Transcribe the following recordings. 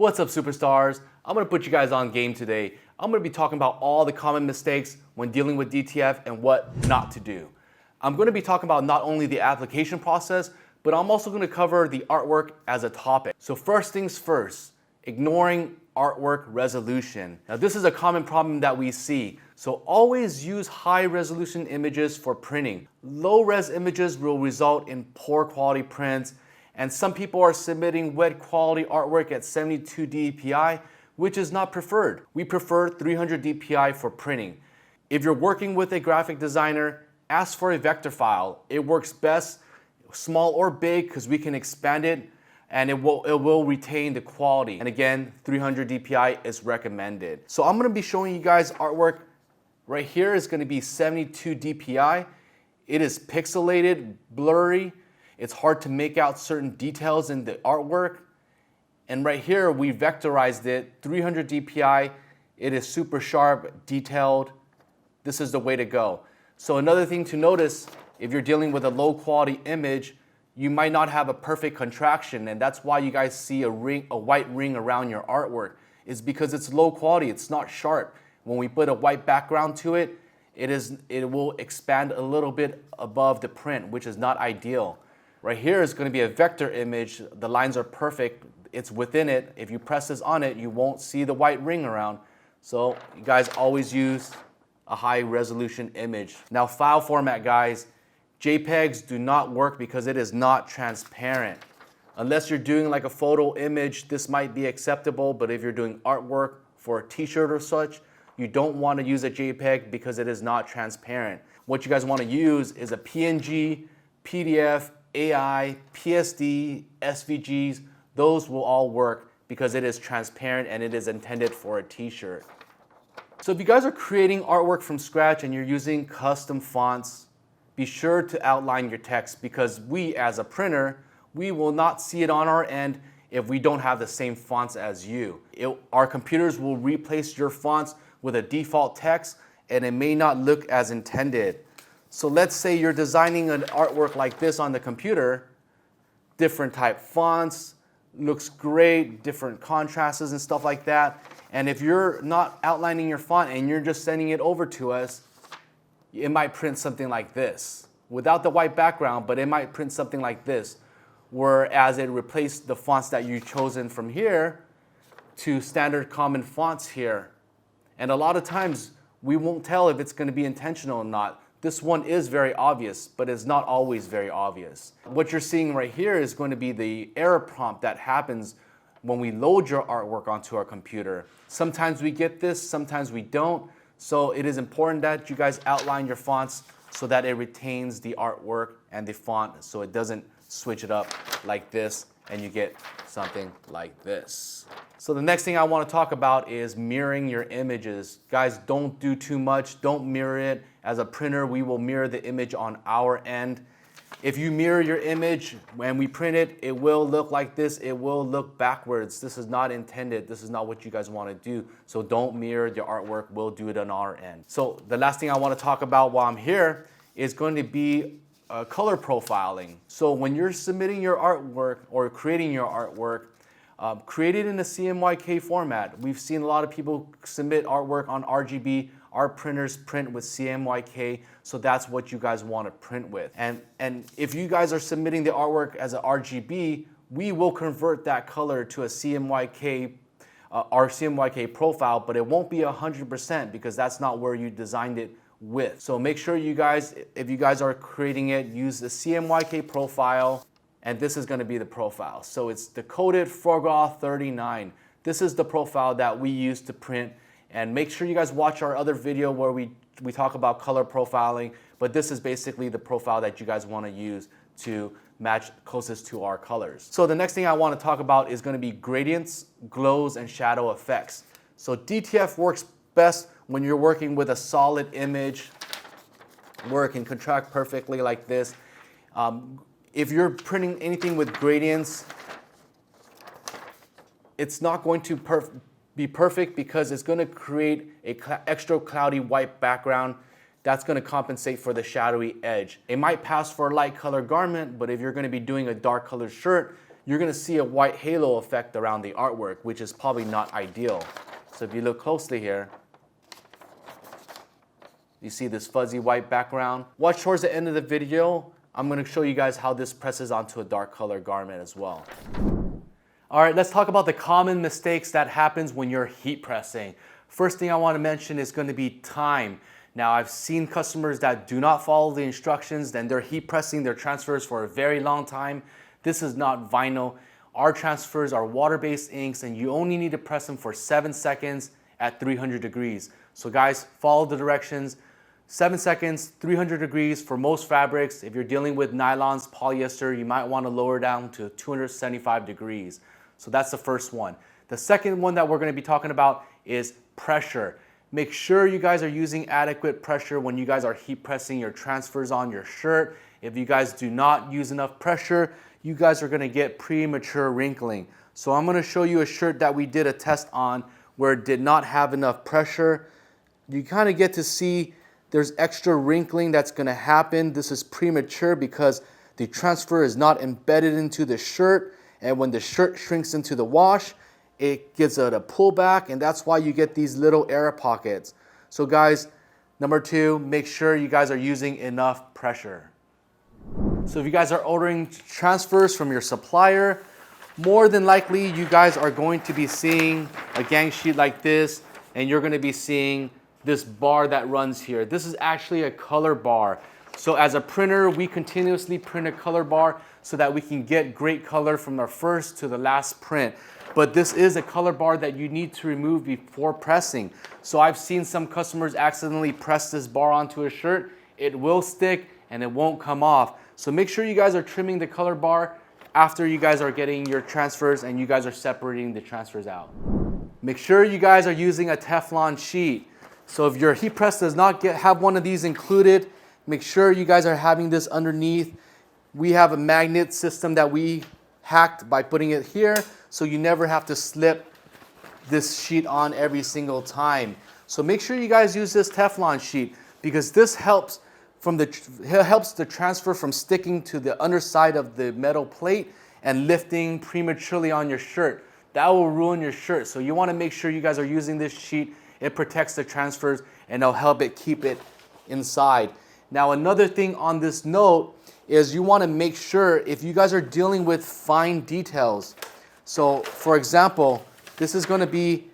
What's up, superstars? I'm gonna put you guys on game today. I'm gonna be talking about all the common mistakes when dealing with DTF and what not to do. I'm gonna be talking about not only the application process, but I'm also gonna cover the artwork as a topic. So first things first, ignoring artwork resolution. Now this is a common problem that we see. So always use high resolution images for printing. Low res images will result in poor quality prints, and some people are submitting wet quality artwork at 72 dpi, which is not preferred. We prefer 300 dpi for printing. If you're working with a graphic designer, ask for a vector file. It works best small or big because we can expand it and it will retain the quality. And again, 300 dpi is recommended. So I'm gonna be showing you guys artwork. Right here is gonna be 72 dpi. It is pixelated, blurry. It's hard to make out certain details in the artwork. And right here, we vectorized it, 300 dpi. It is super sharp, detailed. This is the way to go. So another thing to notice, if you're dealing with a low quality image, you might not have a perfect contraction, and that's why you guys see a white ring around your artwork. It's because it's low quality, it's not sharp. When we put a white background to it, it will expand a little bit above the print, which is not ideal. Right here is going to be a vector image. The lines are perfect. It's within it. If you press this on it, you won't see the white ring around. So you guys always use a high resolution image. Now file format, guys. JPEGs do not work because it is not transparent. Unless you're doing like a photo image, this might be acceptable, but if you're doing artwork for a t-shirt or such, you don't want to use a JPEG because it is not transparent. What you guys want to use is a PNG, PDF, AI, PSD, SVGs. Those will all work because it is transparent and it is intended for a t-shirt. So if you guys are creating artwork from scratch and you're using custom fonts, be sure to outline your text because we as a printer, we will not see it on our end if we don't have the same fonts as you. Our computers will replace your fonts with a default text and it may not look as intended. So let's say you're designing an artwork like this on the computer, different type fonts, looks great, different contrasts and stuff like that. And if you're not outlining your font and you're just sending it over to us, it might print something like this. Without the white background, but it might print something like this. Whereas it replaced the fonts that you've chosen from here to standard common fonts here. And a lot of times we won't tell if it's gonna be intentional or not. This one is very obvious, but it's not always very obvious. What you're seeing right here is going to be the error prompt that happens when we load your artwork onto our computer. Sometimes we get this, sometimes we don't. So it is important that you guys outline your fonts so that it retains the artwork and the font so it doesn't switch it up like this and you get something like this. So the next thing I want to talk about is mirroring your images. Guys, don't do too much. Don't mirror it. As a printer, we will mirror the image on our end. If you mirror your image, when we print it, it will look like this. It will look backwards. This is not intended. This is not what you guys want to do. So don't mirror your artwork. We'll do it on our end. So the last thing I want to talk about while I'm here is going to be color profiling. So when you're submitting your artwork or creating your artwork, create it in a CMYK format. We've seen a lot of people submit artwork on RGB. Our printers print with CMYK, so that's what you guys want to print with. And if you guys are submitting the artwork as an RGB, we will convert that color to a CMYK, our CMYK profile, but it won't be 100% because that's not where you designed it with. So make sure you guys, if you guys are creating it, use the CMYK profile, and this is going to be the profile. So it's decoded Forgaw 39. This is the profile that we use to print. And make sure you guys watch our other video where we talk about color profiling, but this is basically the profile that you guys want to use to match closest to our colors. So the next thing I want to talk about is going to be gradients, glows, and shadow effects. So DTF works best when you're working with a solid image where it can contract perfectly like this. If you're printing anything with gradients, it's not going to be perfect because it's going to create a extra cloudy white background that's going to compensate for the shadowy edge. It might pass for a light color garment, but if you're going to be doing a dark colored shirt, you're gonna see a white halo effect around the artwork, which is probably not ideal. So if you look closely here, you see this fuzzy white background. Watch towards the end of the video. I'm gonna show you guys how this presses onto a dark color garment as well. All right, let's talk about the common mistakes that happens when you're heat pressing. First thing I wanna mention is gonna be time. Now, I've seen customers that do not follow the instructions, then they're heat pressing their transfers for a very long time. This is not vinyl. Our transfers are water-based inks, and you only need to press them for 7 seconds at 300 degrees. So guys, follow the directions. 7 seconds, 300 degrees for most fabrics. If you're dealing with nylons, polyester, you might want to lower down to 275 degrees. So that's the first one. The second one that we're going to be talking about is pressure. Make sure you guys are using adequate pressure when you guys are heat pressing your transfers on your shirt. If you guys do not use enough pressure, you guys are going to get premature wrinkling. So I'm going to show you a shirt that we did a test on where it did not have enough pressure. You kind of get to see there's extra wrinkling that's going to happen. This is premature because the transfer is not embedded into the shirt, and when the shirt shrinks into the wash, it gives it a pullback, and that's why you get these little air pockets. So guys, number 2, make sure you guys are using enough pressure. So if you guys are ordering transfers from your supplier, more than likely you guys are going to be seeing a gang sheet like this, and you're going to be seeing this bar that runs here. This is actually a color bar. So as a printer, we continuously print a color bar so that we can get great color from our first to the last print. But this is a color bar that you need to remove before pressing. So I've seen some customers accidentally press this bar onto a shirt. It will stick and it won't come off. So make sure you guys are trimming the color bar after you guys are getting your transfers and you guys are separating the transfers out. Make sure you guys are using a Teflon sheet. So if your heat press does not have one of these included, make sure you guys are having this underneath. We have a magnet system that we hacked by putting it here, so you never have to slip this sheet on every single time. So make sure you guys use this Teflon sheet because this helps the transfer from sticking to the underside of the metal plate and lifting prematurely on your shirt. That will ruin your shirt. So you want to make sure you guys are using this sheet. It protects the transfers and it'll help it keep it inside. Now another thing on this note is you want to make sure if you guys are dealing with fine details. So for example, this is going to be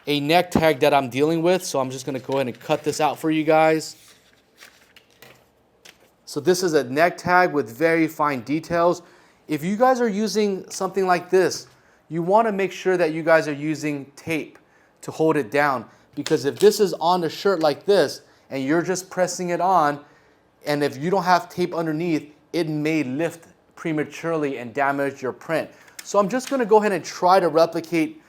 a neck tag that I'm dealing with. So I'm just going to go ahead and cut this out for you guys. So this is a neck tag with very fine details. If you guys are using something like this, you want to make sure that you guys are using tape to hold it down, because if this is on the shirt like this and you're just pressing it on, and if you don't have tape underneath, it may lift prematurely and damage your print. So I'm just going to go ahead and try to replicate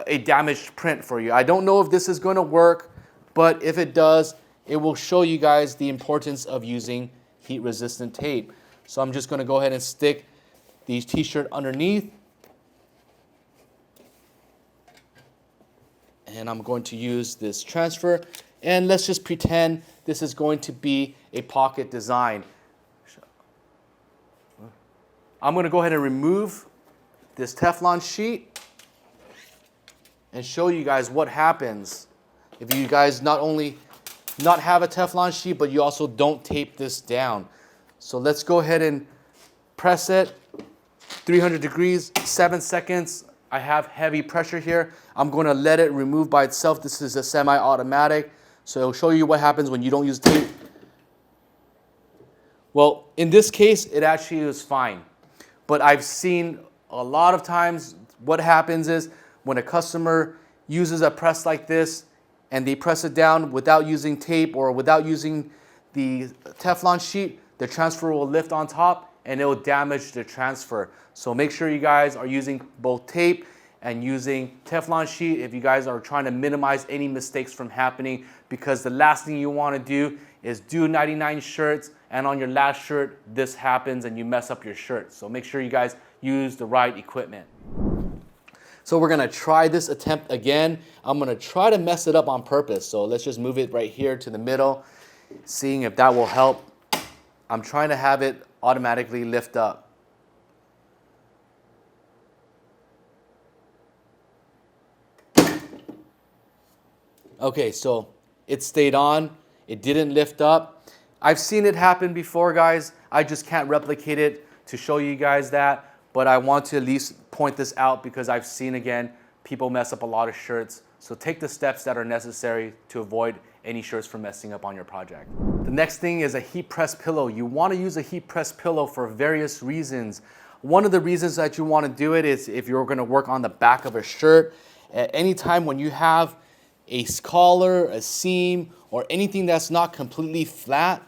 a damaged print for you. I don't know if this is going to work, but if it does, it will show you guys the importance of using heat resistant tape. So I'm just going to go ahead and stick the t-shirt underneath. And I'm going to use this transfer, and let's just pretend this is going to be a pocket design. I'm going to go ahead and remove this Teflon sheet and show you guys what happens if you guys not only not have a Teflon sheet, but you also don't tape this down. So let's go ahead and press it, 300 degrees, 7 seconds. I have heavy pressure here. I'm going to let it remove by itself. This is a semi-automatic, so it'll show you what happens when you don't use tape. Well, in this case, it actually is fine. But I've seen a lot of times what happens is when a customer uses a press like this and they press it down without using tape or without using the Teflon sheet, the transfer will lift on top and it will damage the transfer. So make sure you guys are using both tape and using Teflon sheet if you guys are trying to minimize any mistakes from happening, because the last thing you want to do is do 99 shirts and on your last shirt this happens and you mess up your shirt. So make sure you guys use the right equipment. So we're going to try this attempt again. I'm going to try to mess it up on purpose. So let's just move it right here to the middle, seeing if that will help. I'm trying to have it automatically lift up. Okay, so it stayed on. It didn't lift up. I've seen it happen before, guys. I just can't replicate it to show you guys that. But I want to at least point this out because I've seen, again, people mess up a lot of shirts. So take the steps that are necessary to avoid any shirts from messing up on your project. The next thing is a heat press pillow. You want to use a heat press pillow for various reasons. One of the reasons that you want to do it is if you're going to work on the back of a shirt. At any time when you have a collar, a seam, or anything that's not completely flat,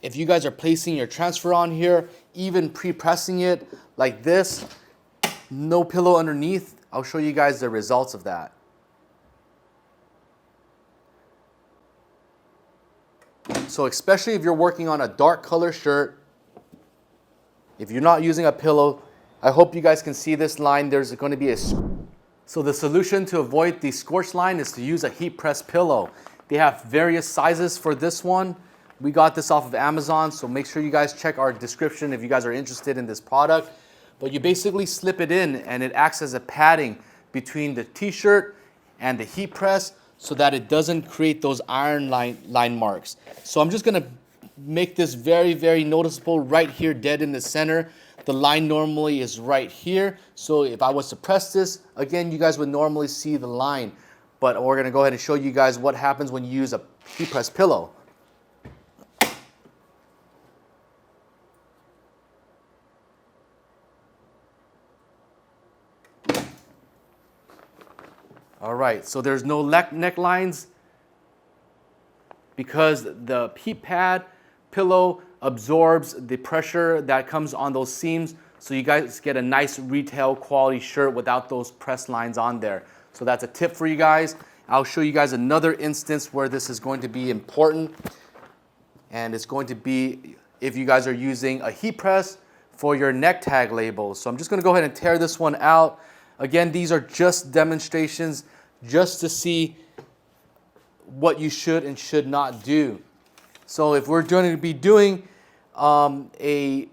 if you guys are placing your transfer on here, even pre-pressing it like this, no pillow underneath, I'll show you guys the results of that. So especially if you're working on a dark color shirt, if you're not using a pillow, I hope you guys can see this line. There's going to be a... So the solution to avoid the scorch line is to use a heat press pillow. They have various sizes for this one. We got this off of Amazon, so make sure you guys check our description if you guys are interested in this product. But you basically slip it in and it acts as a padding between the t-shirt and the heat press so that it doesn't create those iron line marks. So I'm just gonna make this very, very noticeable right here, dead in the center. The line normally is right here. So if I was to press this, again, you guys would normally see the line. But we're gonna go ahead and show you guys what happens when you use a heat press pillow. All right, so there's no necklines because the heat pad pillow absorbs the pressure that comes on those seams, so you guys get a nice retail quality shirt without those press lines on there. So that's a tip for you guys. I'll show you guys another instance where this is going to be important, and it's going to be if you guys are using a heat press for your neck tag labels. So I'm just going to go ahead and tear this one out. Again, these are just demonstrations just to see what you should and should not do. So if we're going to be doing a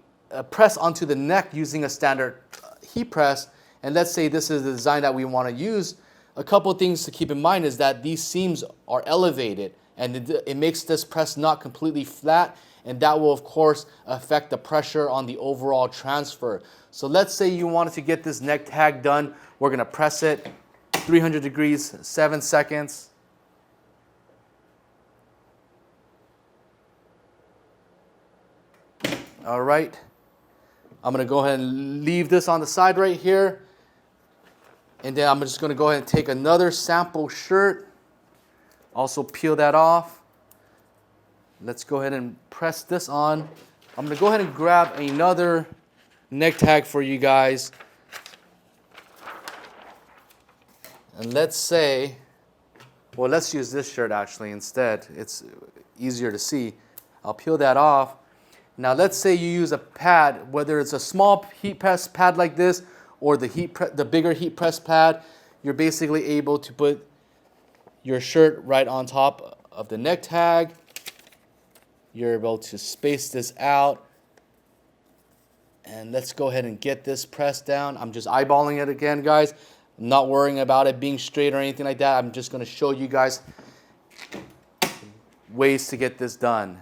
press onto the neck using a standard heat press, and let's say this is the design that we want to use, a couple of things to keep in mind is that these seams are elevated and it makes this press not completely flat, and that will of course affect the pressure on the overall transfer. So let's say you wanted to get this neck tag done. We're going to press it 300 degrees, 7 seconds. All right, I'm going to go ahead and leave this on the side right here. And then I'm just going to go ahead and take another sample shirt. Also peel that off. Let's go ahead and press this on. I'm going to go ahead and grab another neck tag for you guys. And let's say, well, let's use this shirt actually instead. It's easier to see. I'll peel that off. Now let's say you use a pad, whether it's a small heat press pad like this or the bigger heat press pad. You're basically able to put your shirt right on top of the neck tag. You're able to space this out. And let's go ahead and get this pressed down. I'm just eyeballing it again, guys. I'm not worrying about it being straight or anything like that. I'm just going to show you guys ways to get this done.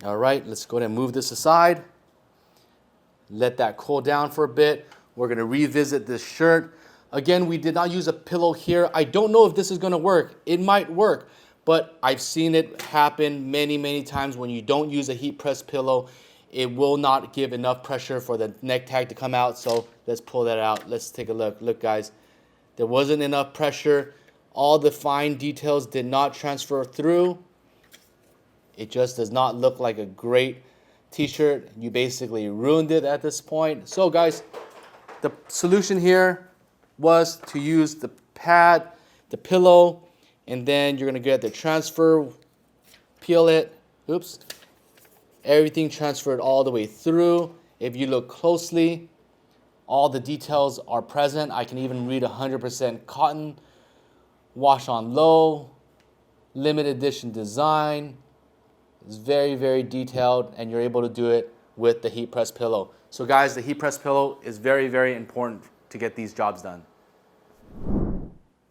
All right, let's go ahead and move this aside. Let that cool down for a bit. We're going to revisit this shirt. Again, we did not use a pillow here. I don't know if this is going to work. It might work, but I've seen it happen many, many times when you don't use a heat press pillow. It will not give enough pressure for the neck tag to come out. So let's pull that out. Let's take a look. Look, guys, there wasn't enough pressure. All the fine details did not transfer through. It just does not look like a great t-shirt. You basically ruined it at this point. So guys, the solution here was to use the pad, the pillow, and then you're gonna get the transfer, peel it, oops. Everything transferred all the way through. If you look closely, all the details are present. I can even read 100% cotton, wash on low, limited edition design. It's very, very detailed, and you're able to do it with the heat press pillow. So guys, the heat press pillow is very, very important to get these jobs done.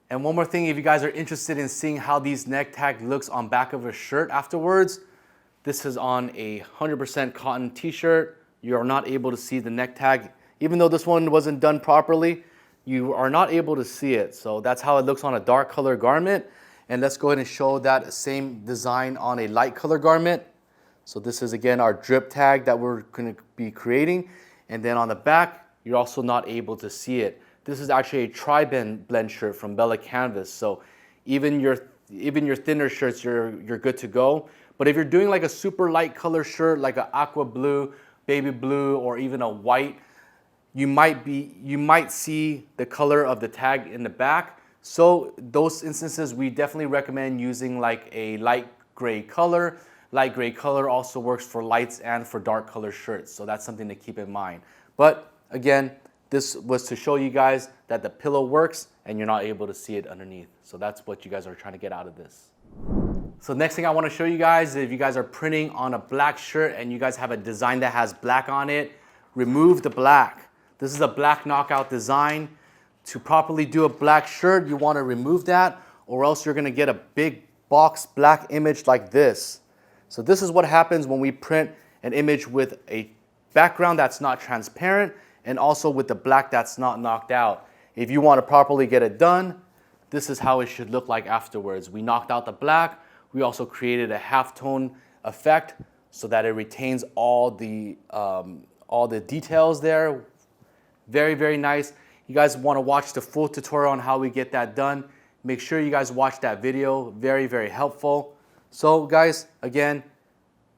And one more thing, if you guys are interested in seeing how these neck tag looks on back of a shirt afterwards, this is on a 100% cotton t-shirt. You are not able to see the neck tag. Even though this one wasn't done properly, you are not able to see it. So that's how it looks on a dark color garment. And let's go ahead and show that same design on a light color garment. So this is again our drip tag that we're going to be creating. And then on the back, you're also not able to see it. This is actually a tri-blend shirt from Bella Canvas. So even your thinner shirts, you're good to go. But if you're doing like a super light color shirt, like an aqua blue, baby blue, or even a white, you might see the color of the tag in the back. So those instances, we definitely recommend using like a light gray color. Light gray color also works for lights and for dark color shirts. So that's something to keep in mind. But again, this was to show you guys that the pillow works and you're not able to see it underneath. So that's what you guys are trying to get out of this. So next thing I want to show you guys, if you guys are printing on a black shirt and you guys have a design that has black on it, remove the black. This is a black knockout design. To properly do a black shirt, you want to remove that, or else you're going to get a big box black image like this. So this is what happens when we print an image with a background that's not transparent and also with the black that's not knocked out. If you want to properly get it done, this is how it should look like afterwards. We knocked out the black. We also created a halftone effect so that it retains all the details there. Very, very nice. You guys want to watch the full tutorial on how we get that done, make sure you guys watch that video. Very, very helpful. So guys, again,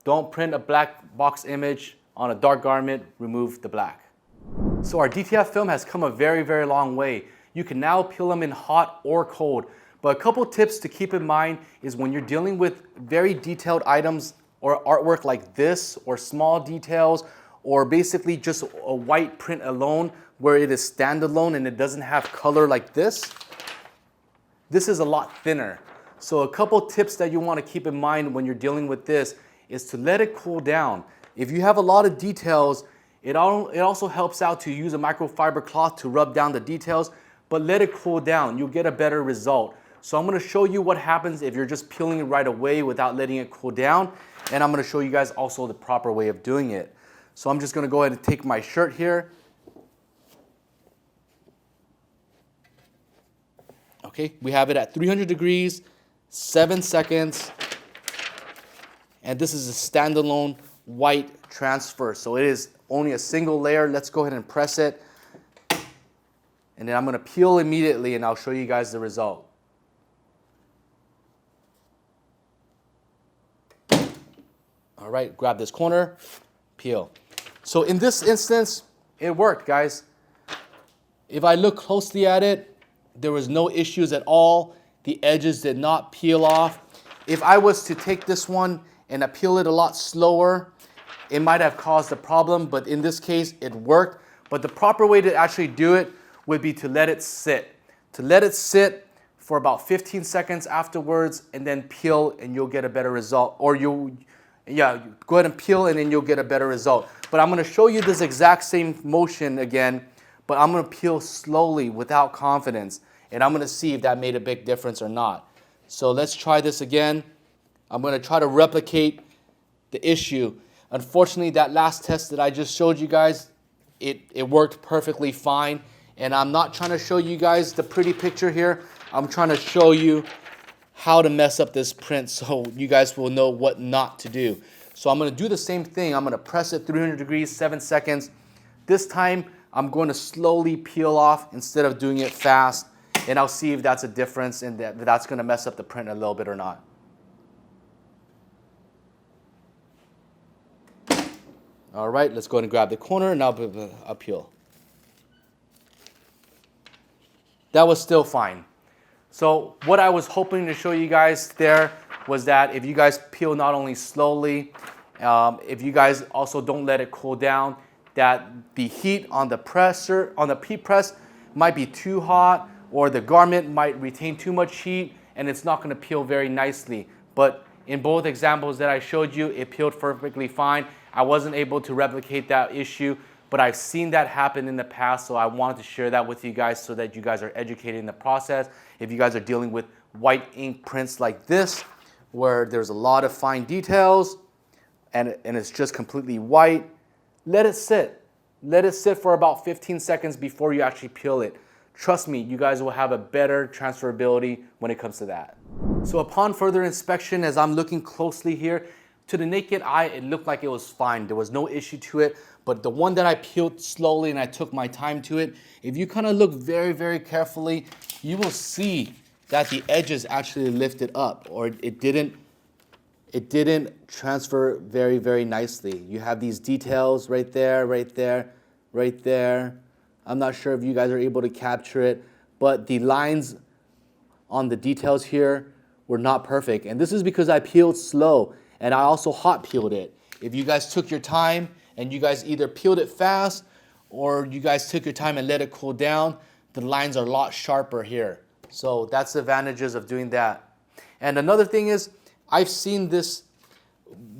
don't print a black box image on a dark garment, remove the black. So our DTF film has come a very, very long way. You can now peel them in hot or cold. But a couple tips to keep in mind is when you're dealing with very detailed items or artwork like this, or small details, or basically just a white print alone where it is standalone and it doesn't have color like this, this is a lot thinner. So a couple tips that you want to keep in mind when you're dealing with this is to let it cool down. If you have a lot of details, it also helps out to use a microfiber cloth to rub down the details, but let it cool down. You'll get a better result. So I'm going to show you what happens if you're just peeling it right away without letting it cool down. And I'm going to show you guys also the proper way of doing it. So I'm just going to go ahead and take my shirt here. Okay, we have it at 300 degrees, 7 seconds. And this is a standalone white transfer. So it is only a single layer. Let's go ahead and press it. And then I'm going to peel immediately and I'll show you guys the result. All right, grab this corner, peel. So in this instance, it worked, guys. If I look closely at it, there was no issues at all. The edges did not peel off. If I was to take this one and peel it a lot slower, it might have caused a problem, but in this case, it worked. But the proper way to actually do it would be to let it sit. To let it sit for about 15 seconds afterwards and then peel and you'll get a better result. Or go ahead and peel and then you'll get a better result. But I'm going to show you this exact same motion again, but I'm going to peel slowly without confidence. And I'm going to see if that made a big difference or not. So let's try this again. I'm going to try to replicate the issue. Unfortunately, that last test that I just showed you guys, it worked perfectly fine. And I'm not trying to show you guys the pretty picture here. I'm trying to show you how to mess up this print so you guys will know what not to do. So I'm going to do the same thing. I'm going to press it 300 degrees, 7 seconds. This time, I'm going to slowly peel off instead of doing it fast. And I'll see if that's a difference and that's going to mess up the print a little bit or not. All right, let's go ahead and grab the corner and I'll peel. That was still fine. So what I was hoping to show you guys there was that if you guys peel not only slowly, if you guys also don't let it cool down, that the heat on the presser, on the heat press might be too hot, or the garment might retain too much heat and it's not going to peel very nicely. But In both examples that I showed you, it peeled perfectly fine. I wasn't able to replicate that issue, but I've seen that happen in the past, so I wanted to share that with you guys so that you guys are educated in the process. If you guys are dealing with white ink prints like this, where there's a lot of fine details and it's just completely white, let it sit. Let it sit for about 15 seconds before you actually peel it. Trust me, you guys will have a better transferability when it comes to that. So upon further inspection, as I'm looking closely here, to the naked eye, it looked like it was fine. There was no issue to it, but the one that I peeled slowly and I took my time to it, if you kind of look very, very carefully, you will see that the edges actually lifted up, or it didn't transfer very, very nicely. You have these details right there, right there, right there. I'm not sure if you guys are able to capture it, but the lines on the details here were not perfect. And this is because I peeled slow and I also hot peeled it. If you guys took your time and you guys either peeled it fast or you guys took your time and let it cool down, the lines are a lot sharper here. So that's the advantages of doing that. And another thing is, I've seen this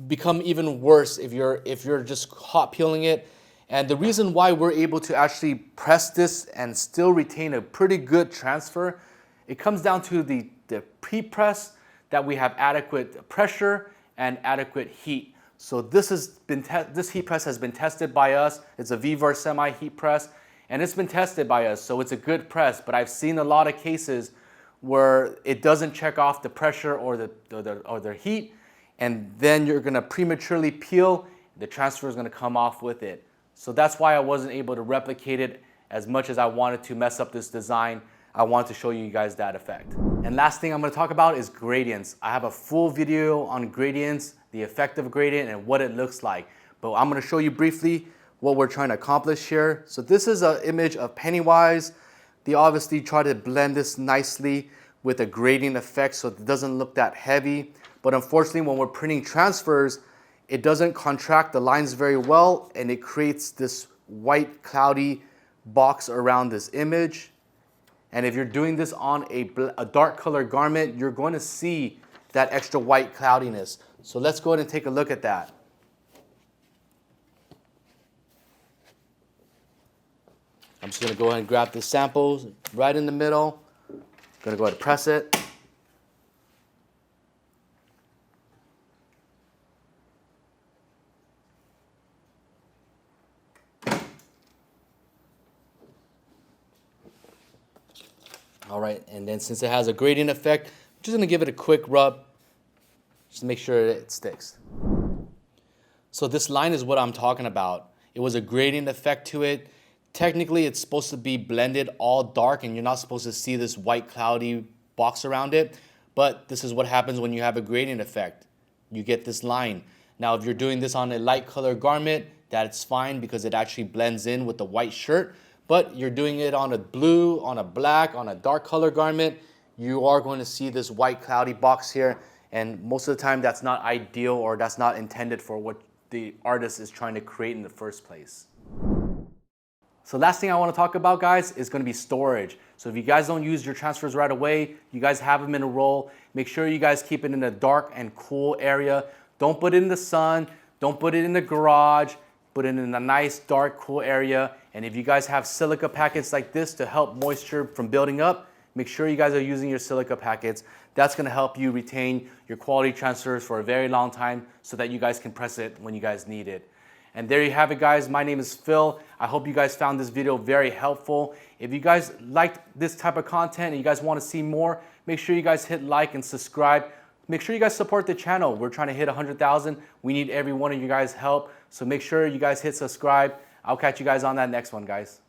become even worse if you're just hot peeling it. And the reason why we're able to actually press this and still retain a pretty good transfer, it comes down to the pre-press, that we have adequate pressure and adequate heat. So this heat press has been tested by us. It's a V-Verse semi heat press, and it's been tested by us, so it's a good press. But I've seen a lot of cases where it doesn't check off the pressure or the heat, and then you're gonna prematurely peel, the transfer is gonna come off with it. So that's why I wasn't able to replicate it as much as I wanted to mess up this design. I wanted to show you guys that effect. And last thing I'm gonna talk about is gradients. I have a full video on gradients, the effect of gradient and what it looks like. But I'm gonna show you briefly what we're trying to accomplish here. So this is an image of Pennywise. They obviously try to blend this nicely with a gradient effect so it doesn't look that heavy. But unfortunately, when we're printing transfers, it doesn't contract the lines very well, and it creates this white cloudy box around this image. And if you're doing this on a dark color garment, you're going to see that extra white cloudiness. So let's go ahead and take a look at that. I'm just going to go ahead and grab the samples right in the middle. I'm going to go ahead and press it. All right, and then since it has a gradient effect, I'm just gonna give it a quick rub, just to make sure it sticks. So this line is what I'm talking about. It was a gradient effect to it. Technically, it's supposed to be blended all dark, and you're not supposed to see this white cloudy box around it, but this is what happens when you have a gradient effect. You get this line. Now, if you're doing this on a light color garment, that's fine because it actually blends in with the white shirt. But you're doing it on a blue, on a black, on a dark color garment, you are going to see this white cloudy box here. And most of the time that's not ideal, or that's not intended for what the artist is trying to create in the first place. So last thing I want to talk about, guys, is going to be storage. So if you guys don't use your transfers right away, you guys have them in a roll, make sure you guys keep it in a dark and cool area. Don't put it in the sun, don't put it in the garage, put it in a nice, dark, cool area. And if you guys have silica packets like this to help moisture from building up, make sure you guys are using your silica packets. That's gonna help you retain your quality transfers for a very long time so that you guys can press it when you guys need it. And there you have it, guys. My name is Phil. I hope you guys found this video very helpful. If you guys liked this type of content and you guys wanna see more, make sure you guys hit like and subscribe. Make sure you guys support the channel. We're trying to hit 100,000. We need every one of you guys' help. So make sure you guys hit subscribe. I'll catch you guys on that next one, guys.